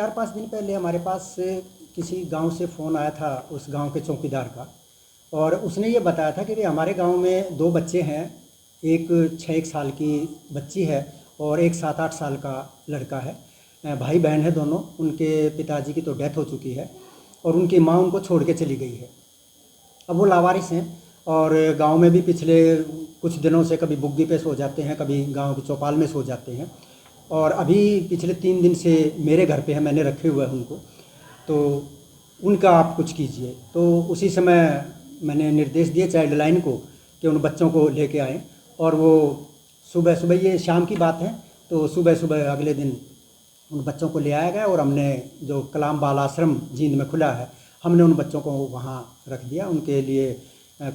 4-5 दिन पहले हमारे पास किसी गांव से फ़ोन आया था, उस गांव के चौकीदार का। और उसने ये बताया था कि भाई हमारे गांव में 2 बच्चे हैं, एक 6-1 साल की बच्ची है और एक 7-8 साल का लड़का है। भाई बहन है दोनों। उनके पिताजी की तो डेथ हो चुकी है और उनकी माँ उनको छोड़ के चली गई है। अब वो लावारिस हैं और गांव में भी पिछले कुछ दिनों से कभी बुग्गी पे सो जाते हैं, कभी गांव की चौपाल में सो जाते हैं। और अभी पिछले 3 दिन से मेरे घर पे है, मैंने रखे हुए हैं उनको। तो उनका आप कुछ कीजिए। तो उसी समय मैंने निर्देश दिए चाइल्ड लाइन को कि उन बच्चों को लेके आएँ। और वो सुबह सुबह, ये शाम की बात है, तो सुबह सुबह अगले दिन उन बच्चों को ले आया गया और हमने जो कलाम बाल आश्रम जींद में खुला है, हमने उन बच्चों को वहाँ रख दिया। उनके लिए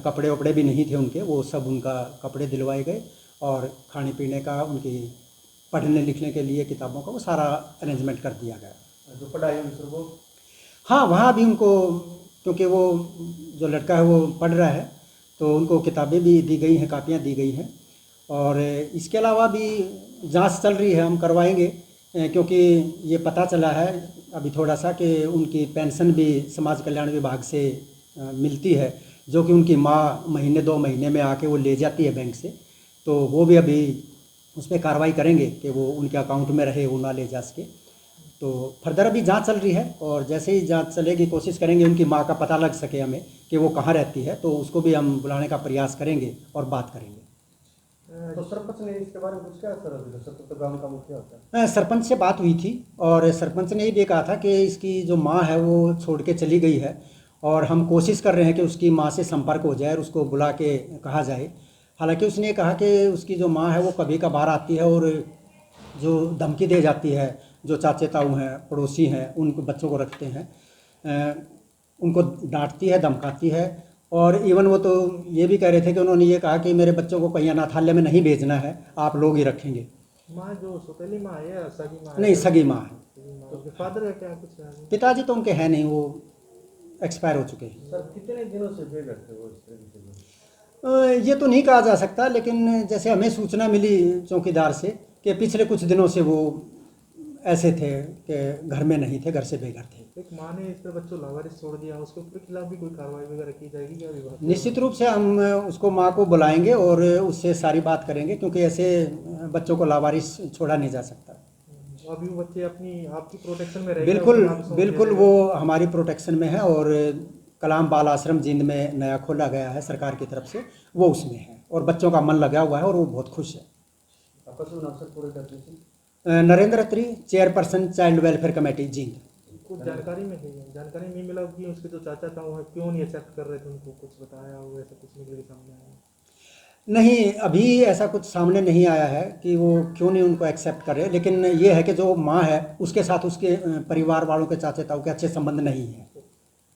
कपड़े वपड़े भी नहीं थे उनके, वो सब उनका कपड़े दिलवाए गए और खाने पीने का, उनकी पढ़ने लिखने के लिए किताबों का वो सारा अरेंजमेंट कर दिया गया। जो पढ़ाई हुई फिर वो, हाँ, वहाँ भी उनको, क्योंकि वो जो लड़का है वो पढ़ रहा है, तो उनको किताबें भी दी गई हैं, कापियाँ दी गई हैं। और इसके अलावा भी जांच चल रही है, हम करवाएंगे, क्योंकि ये पता चला है अभी थोड़ा सा कि उनकी पेंशन भी समाज कल्याण विभाग से मिलती है, जो कि उनकी माँ महीने 2 महीने में आके वो ले जाती है बैंक से। तो वो भी अभी उस पर कार्रवाई करेंगे कि वो उनके अकाउंट में रहे, वो ना ले जा सके। तो फर्दर अभी जांच चल रही है और जैसे ही जांच चलेगी कोशिश करेंगे उनकी माँ का पता लग सके हमें कि वो कहाँ रहती है, तो उसको भी हम बुलाने का प्रयास करेंगे और बात करेंगे। तो सरपंच ने इसके बारे में कुछ क्या सर? अभी सरपंच तो गांव का मुखिया होता है। सरपंच से बात हुई थी और सरपंच ने ये भी कहा था कि इसकी जो माँ है वो छोड़ के चली गई है और हम कोशिश कर रहे हैं कि उसकी माँ से संपर्क हो जाए और उसको बुला के कहा जाए। हालांकि उसने कहा कि उसकी जो माँ है वो कभी कभार आती है और जो धमकी दे जाती है, जो चाचे ताऊ हैं, पड़ोसी हैं, उन बच्चों को रखते हैं, उनको डांटती है, धमकाती है। और इवन वो तो ये भी कह रहे थे कि उन्होंने ये कहा कि मेरे बच्चों को कहीं अनाथालय में नहीं भेजना है, आप लोग ही रखेंगे। माँ जो सौतेली माँ है या सगी माँ है? नहीं, सगी माँ है। तो फादर का क्या कुछ है? पिताजी तो उनके हैं नहीं, वो एक्सपायर हो चुके हैं। सर कितने दिनों से बेघर थे वो इस तरीके से? ये तो नहीं कहा जा सकता, लेकिन जैसे हमें सूचना मिली चौकीदार से कि पिछले कुछ दिनों से वो ऐसे थे कि घर में नहीं थे, घर से बेघर थे। एक माँ ने इस तरह बच्चों लावारिस छोड़ दिया, उसके ऊपर खिलाफ भी कोई कार्रवाई वगैरह की जाएगी क्या विभाग? निश्चित रूप से हम उसको माँ को बुलाएंगे और उससे सारी बात करेंगे, क्योंकि ऐसे बच्चों को लावारिस छोड़ा नहीं जा सकता। अभी वो बच्चे अपनी आपकी प्रोटेक्शन में रहेंगे? बिल्कुल बिल्कुल, वो हमारी प्रोटेक्शन में है और कलाम बाल आश्रम जींद में नया खोला गया है सरकार की तरफ से, वो उसमें है और बच्चों का मन लगा हुआ है और वो बहुत खुश है। आपका शुभ नाम सर पूरे करते हैं? Narendra Atri, chairperson child welfare committee Jind. कुछ जानकारी में है, जानकारी नहीं मिला कि उसके जो चाचा ताऊ हैं क्यों नहीं एक्सेप्ट कर रहे थे उनको, कुछ बताया हो ऐसा कुछ निकल के सामने आया? नहीं, अभी ऐसा कुछ सामने नहीं आया है कि वो क्यों नहीं उनको एक्सेप्ट कर रहे, लेकिन ये है कि जो माँ है उसके साथ उसके परिवार वालों के चाचा ताऊ के अच्छे संबंध नहीं है।